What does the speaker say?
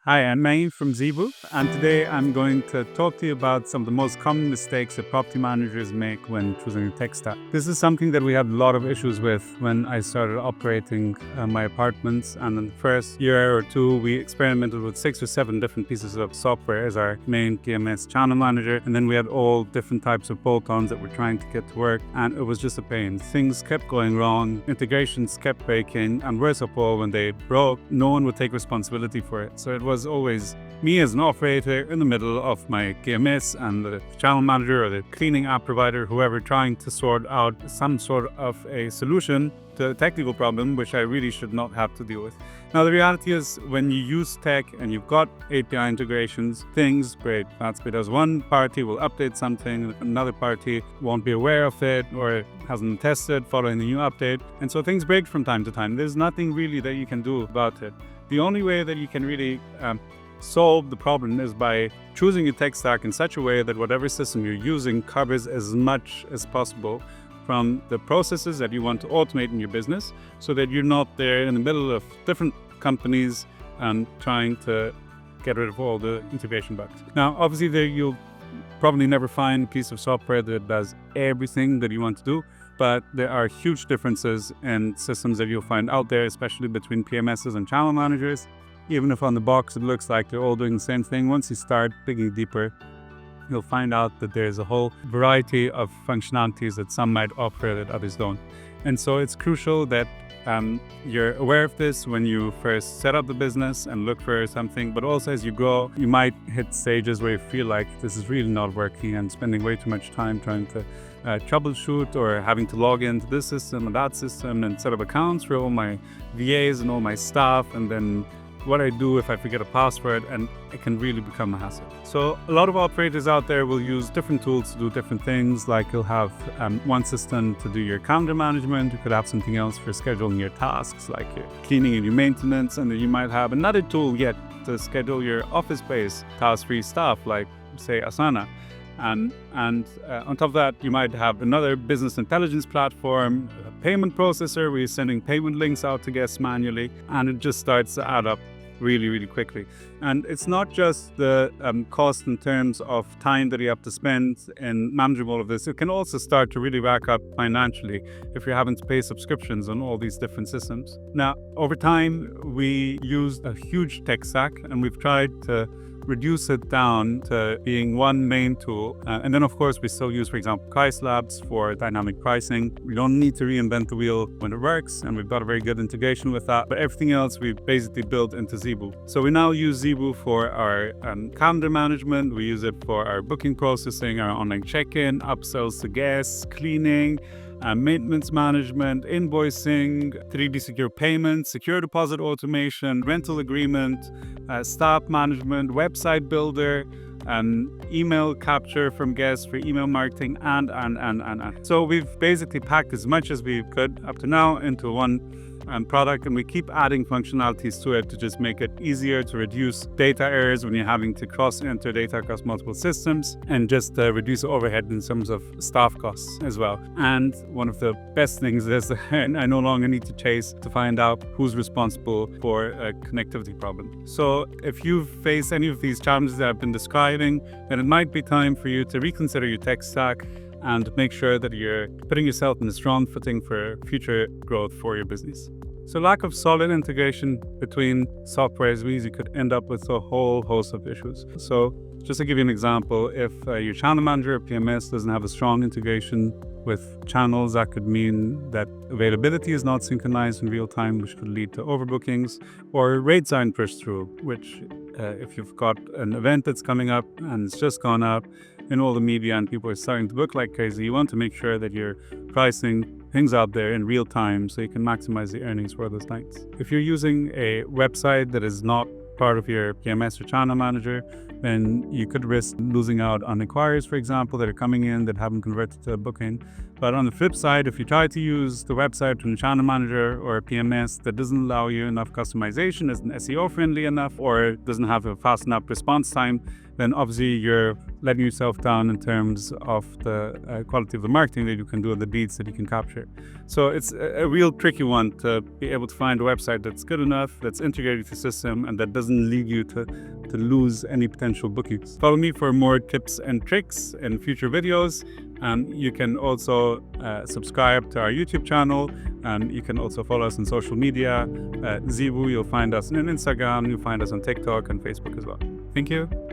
Hi, I'm Naeim from Zeevou, and today I'm going to talk to you about some of the most common mistakes that property managers make when choosing a tech stack. This is something that we had a lot of issues with when I started operating my apartments, and in the first year or two, we experimented with 6 or 7 different pieces of software as our main PMS channel manager, and then we had all different types of bolt-ons that we're trying to get to work, and it was just a pain. Things kept going wrong, integrations kept breaking, and worst of all, when they broke, no one would take responsibility for it. So it was always me as an operator in the middle of my PMS and the channel manager or the cleaning app provider, whoever, trying to sort out some sort of a solution to a technical problem, which I really should not have to deal with. Now, the reality is when you use tech and you've got API integrations, things break. That's because one party will update something, another party won't be aware of it or hasn't tested following the new update. And so things break from time to time. There's nothing really that you can do about it. The only way that you can really solve the problem is by choosing a tech stack in such a way that whatever system you're using covers as much as possible from the processes that you want to automate in your business, so that you're not there in the middle of different companies trying to get rid of all the integration bugs. Now, obviously, you'll probably never find a piece of software that does everything that you want to do, but there are huge differences in systems that you'll find out there, especially between PMSs and channel managers. Even if on the box it looks like they're all doing the same thing, once you start digging deeper, you'll find out that there's a whole variety of functionalities that some might offer that others don't. And so it's crucial that you're aware of this when you first set up the business and look for something, but also as you grow, you might hit stages where you feel like this is really not working and spending way too much time trying to troubleshoot or having to log into this system and that system and set up accounts for all my VAs and all my staff, and then what I do if I forget a password, and it can really become a hassle. So a lot of operators out there will use different tools to do different things. Like you'll have one system to do your calendar management. You could have something else for scheduling your tasks, like your cleaning and your maintenance. And then you might have another tool yet to schedule your office-based task-free stuff, like say Asana. And on top of that, you might have another business intelligence platform, a payment processor where you're sending payment links out to guests manually, and it just starts to add up really, really quickly. And it's not just the cost in terms of time that you have to spend in managing all of this. It can also start to really rack up financially if you're having to pay subscriptions on all these different systems. Now, over time, we used a huge tech stack, and we've tried to reduce it down to being one main tool. And then, of course, we still use, for example, Price Labs for dynamic pricing. We don't need to reinvent the wheel when it works, and we've got a very good integration with that. But everything else we've basically built into Zeevou. So we now use Zeevou for our calendar management. We use it for our booking processing, our online check-in, upsells to guests, cleaning, maintenance management, invoicing, 3D secure payments, secure deposit automation, rental agreement, staff management, website builder, email capture from guests for email marketing, and. So we've basically packed as much as we could up to now into one product, and we keep adding functionalities to it to just make it easier to reduce data errors when you're having to cross-enter data across multiple systems, and just reduce overhead in terms of staff costs as well. And one of the best things is I no longer need to chase to find out who's responsible for a connectivity problem. So if you face any of these challenges that I've been describing, then it might be time for you to reconsider your tech stack and make sure that you're putting yourself in a strong footing for future growth for your business. So lack of solid integration between softwares means you could end up with a whole host of issues. So just to give you an example, if your channel manager or PMS doesn't have a strong integration with channels, that could mean that availability is not synchronized in real time, which could lead to overbookings, or rates aren't pushed through, which if you've got an event that's coming up and it's just gone up in all the media and people are starting to book like crazy, you want to make sure that you're pricing things out there in real time so you can maximize the earnings for those nights. If you're using a website that is not part of your PMS or channel manager, then you could risk losing out on inquiries, for example, that are coming in that haven't converted to a booking. But on the flip side, if you try to use the website from a channel manager or a PMS that doesn't allow you enough customization, isn't SEO friendly enough, or doesn't have a fast enough response time, then obviously you're letting yourself down in terms of the quality of the marketing that you can do and the leads that you can capture. So it's a real tricky one to be able to find a website that's good enough, that's integrated to the system, and that doesn't lead you to lose any potential bookings. Follow me for more tips and tricks in future videos. You can also subscribe to our YouTube channel. You can also follow us on social media. Zeevou, you'll find us on Instagram, you'll find us on TikTok and Facebook as well. Thank you.